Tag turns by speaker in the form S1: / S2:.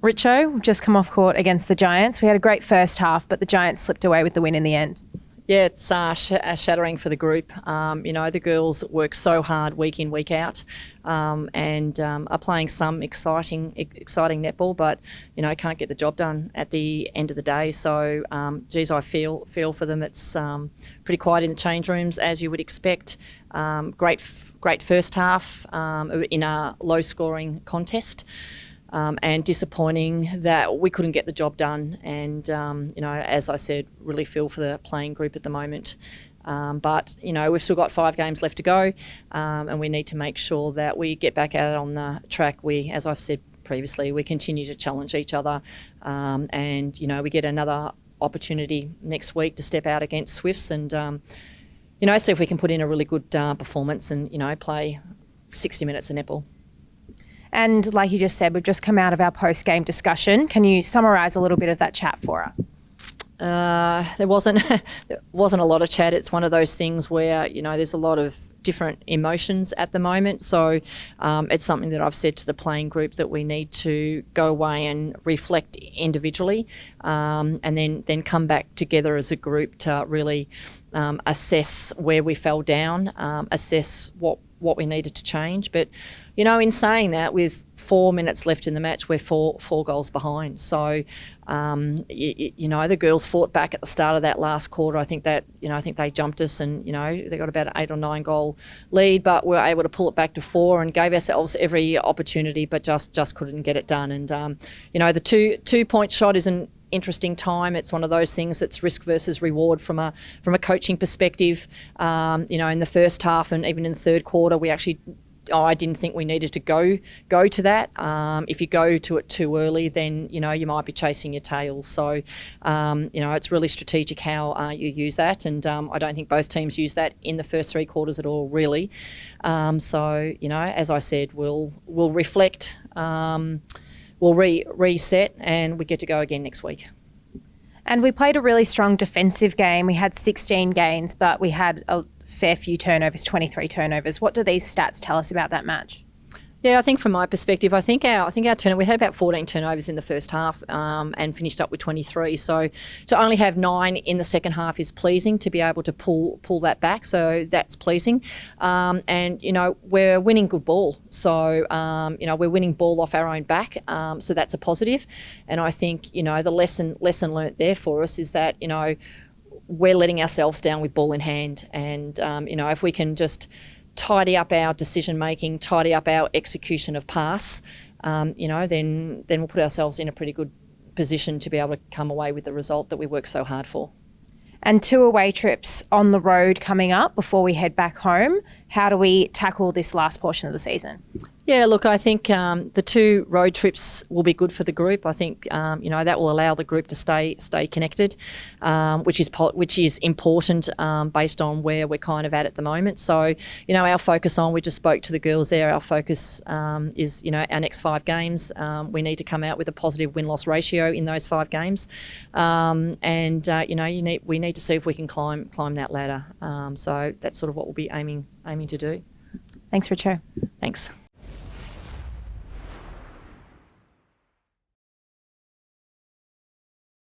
S1: Richo, we've just come off court against the Giants. We had a great first half, but the Giants slipped away with the win in the end.
S2: Yeah, it's shattering for the group. The girls work so hard week in, week out, and are playing some exciting netball, but can't get the job done at the end of the day. So, I feel for them. It's pretty quiet in the change rooms, as you would expect. Great first half in a low-scoring contest. And disappointing that we couldn't get the job done. And, as I said, really feel for the playing group at the moment. But we've still got 5 games left to go, and we need to make sure that we get back out on the track. As I've said previously, we continue to challenge each other, and, we get another opportunity next week to step out against Swifts and, see if we can put in a really good performance and, play 60 minutes of netball.
S1: And like you just said, we've just come out of our post-game discussion. Can you summarise a little bit of that chat for us?
S2: There wasn't a lot of chat. It's one of those things where, there's a lot of different emotions at the moment. So it's something that I've said to the playing group that we need to go away and reflect individually, and then come back together as a group to really assess where we fell down, assess what we needed to change. But, in saying that, with 4 minutes left in the match, we're four goals behind. So, the girls fought back at the start of that last quarter. I think they jumped us and, they got about an 8 or 9 goal lead, but we were able to pull it back to 4 and gave ourselves every opportunity, but just couldn't get it done. And, the two-point shot is an interesting time. It's one of those things that's risk versus reward from a coaching perspective. In the first half and even in the third quarter, I didn't think we needed to go to that. If you go to it too early, then you might be chasing your tail. So it's really strategic how you use that, and I don't think both teams use that in the first 3 quarters at all, really. So as I said, we'll reflect. We'll reset, and we get to go again next week.
S1: And we played a really strong defensive game. We had 16 gains, but we had a fair few turnovers, 23 turnovers. What do these stats tell us about that match?
S2: Yeah, I think from my perspective, I think our turnover, we had about 14 turnovers in the first half, and finished up with 23. So to only have 9 in the second half is pleasing, to be able to pull that back. So that's pleasing. And we're winning good ball. So we're winning ball off our own back. So that's a positive. And I think the lesson learnt there for us is that we're letting ourselves down with ball in hand. And if we can just tidy up our decision making, tidy up our execution of pass, then we'll put ourselves in a pretty good position to be able to come away with the result that we worked so hard for.
S1: And 2 away trips on the road coming up before we head back home. How do we tackle this last portion of the season?
S2: Yeah, look, I think the 2 road trips will be good for the group. I think that will allow the group to stay connected, which is important based on where we're kind of at the moment. So our focus we just spoke to the girls there. Our focus is our next 5 games. We need to come out with a positive win-loss ratio in those 5 games, and we need to see if we can climb that ladder. So that's sort of what we'll be aiming to do.
S1: Thanks, Richo.
S2: Thanks.